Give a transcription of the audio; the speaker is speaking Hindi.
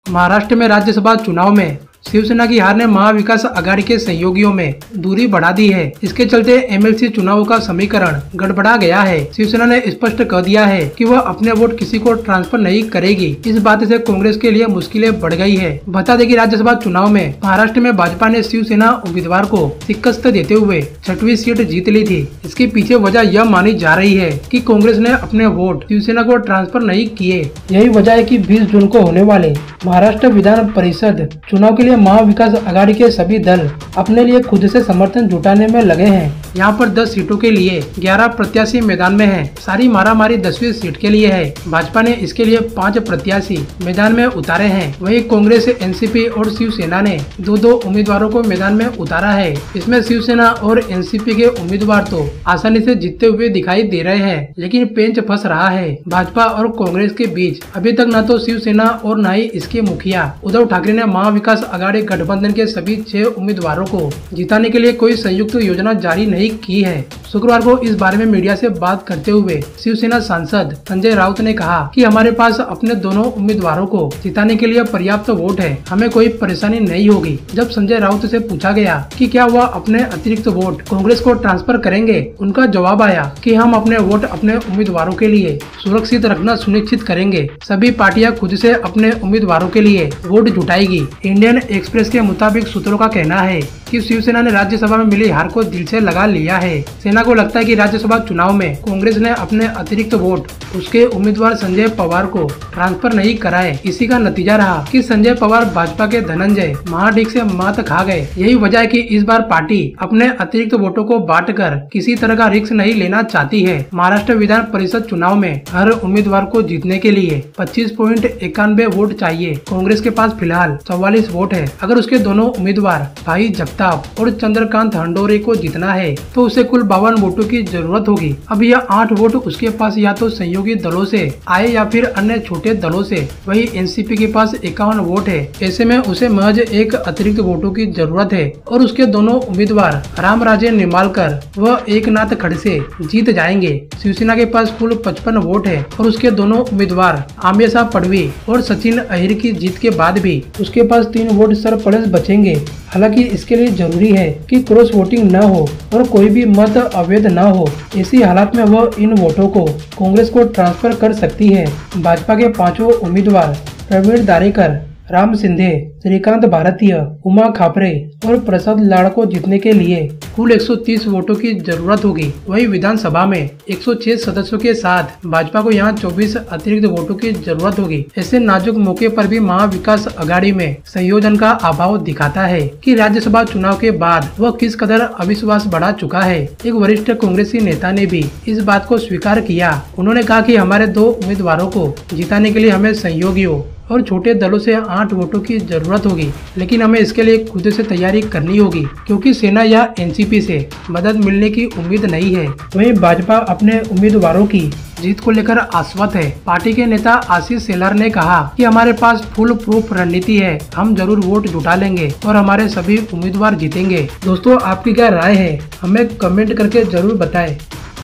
महाराष्ट्र में राज्यसभा चुनाव में शिवसेना की हार ने महाविकास आघाड़ी के सहयोगियों में दूरी बढ़ा दी है। इसके चलते एमएलसी चुनावों का समीकरण गड़बड़ा गया है। शिवसेना ने स्पष्ट कर दिया है कि वह अपने वोट किसी को ट्रांसफर नहीं करेगी। इस बात से कांग्रेस के लिए मुश्किलें बढ़ गई है। बता दें कि राज्यसभा चुनाव में महाराष्ट्र में भाजपा ने शिवसेना उम्मीदवार को शिकस्त देते हुए 6वीं सीट जीत ली थी। इसके पीछे वजह यह मानी जा रही है कि कांग्रेस ने अपने वोट शिवसेना को ट्रांसफर नहीं किए। यही वजह है कि 20 जून को होने वाले महाराष्ट्र विधान परिषद चुनाव के लिए महाविकास आघाड़ी के सभी दल अपने लिए खुद से समर्थन जुटाने में लगे हैं। यहाँ पर 10 सीटों के लिए 11 प्रत्याशी मैदान में हैं। सारी मारामारी 10वीं सीट के लिए है। भाजपा ने इसके लिए 5 प्रत्याशी मैदान में उतारे हैं। वहीं कांग्रेस, एनसीपी और शिवसेना ने 2-2 उम्मीदवारों को मैदान में उतारा है। इसमें शिवसेना और एनसीपी के उम्मीदवार तो आसानी से जीतते हुए दिखाई दे रहे हैं, लेकिन पेंच फंस रहा है। भाजपा और कांग्रेस के बीच अभी तक न तो शिवसेना और न ही इसके मुखिया उद्धव ठाकरे ने महाविकास आघाड़ी गठबंधन के सभी 6 उम्मीदवारों को जिताने के लिए कोई संयुक्त योजना जारी नहीं की है। शुक्रवार को इस बारे में मीडिया से बात करते हुए शिवसेना सांसद संजय राउत ने कहा कि हमारे पास अपने दोनों उम्मीदवारों को जिताने के लिए पर्याप्त वोट है, हमें कोई परेशानी नहीं होगी। जब संजय राउत से पूछा गया कि क्या वह अपने अतिरिक्त वोट कांग्रेस को ट्रांसफर करेंगे, उनका जवाब आया कि हम अपने वोट अपने उम्मीदवारों के लिए सुरक्षित रखना सुनिश्चित करेंगे। सभी पार्टियां खुद से अपने उम्मीदवारों के लिए वोट जुटाएगी। इंडियन एक्सप्रेस के मुताबिक सूत्रों का कहना है कि शिवसेना ने राज्यसभा में मिली हार को दिल से लगा लिया है। सेना को लगता है कि राज्यसभा चुनाव में कांग्रेस ने अपने अतिरिक्त वोट उसके उम्मीदवार संजय पवार को ट्रांसफर नहीं कराए। इसी का नतीजा रहा कि संजय पवार भाजपा के धनंजय महाडिक से मात खा गए। यही वजह है कि इस बार पार्टी अपने अतिरिक्त वोटों को बांटकर किसी तरह का रिस्क नहीं लेना चाहती है। महाराष्ट्र विधान परिषद चुनाव में हर उम्मीदवार को जीतने के लिए 25.91 वोट चाहिए। कांग्रेस के पास फिलहाल 44 वोट है। अगर उसके दोनों उम्मीदवार भाई जगताप और चंद्रकांत हंडोरे को जीतना है तो उसे कुल 52 वोटों की जरूरत होगी। अब यह 8 वोट उसके पास या तो सहयोगी दलों से आए या फिर अन्य छोटे दलों से। वही एनसीपी के पास 51 वोट है। ऐसे में उसे महज एक अतिरिक्त वोटों की जरूरत है और उसके दोनों उम्मीदवार रामराजे निंबालकर व एकनाथ खड़से जीत जाएंगे। शिवसेना के पास कुल 55 वोट है और उसके दोनों उम्मीदवार आम्यसा पडवी और सचिन अहिर की जीत के बाद भी उसके पास 3 वोट सरप्लस बचेंगे। हालांकि इसके लिए जरूरी है कि क्रॉस वोटिंग न हो और कोई भी मत अवैध न हो। ऐसी हालात में वह इन वोटों को कांग्रेस को ट्रांसफर कर सकती है। भाजपा के 5 उम्मीदवार प्रवीण दारेकर, राम सिंधे, श्रीकांत भारतीय, उमा खापरे और प्रसाद लाड़ को जीतने के लिए कुल 130 वोटों की जरूरत होगी। वही विधानसभा में 106 सदस्यों के साथ भाजपा को यहां 24 अतिरिक्त वोटों की जरूरत होगी। ऐसे नाजुक मौके पर भी महाविकास आघाड़ी में संयोजन का अभाव दिखाता है कि राज्यसभा चुनाव के बाद वह किस कदर अविश्वास बढ़ा चुका है। एक वरिष्ठ कांग्रेसी नेता ने भी इस बात को स्वीकार किया। उन्होंने कहा कि हमारे 2 उम्मीदवारों को जिताने के लिए हमें सहयोगियों और छोटे दलों से 8 वोटों की जरूरत होगी, लेकिन हमें इसके लिए खुद से तैयारी करनी होगी क्योंकि सेना या एनसीपी से मदद मिलने की उम्मीद नहीं है। वहीं भाजपा अपने उम्मीदवारों की जीत को लेकर आश्वस्त है। पार्टी के नेता आशीष शेलार ने कहा कि हमारे पास फुल प्रूफ रणनीति है, हम जरूर वोट जुटा लेंगे और हमारे सभी उम्मीदवार जीतेंगे। दोस्तों, आपकी क्या राय है, हमें कमेंट करके जरूर बताएं।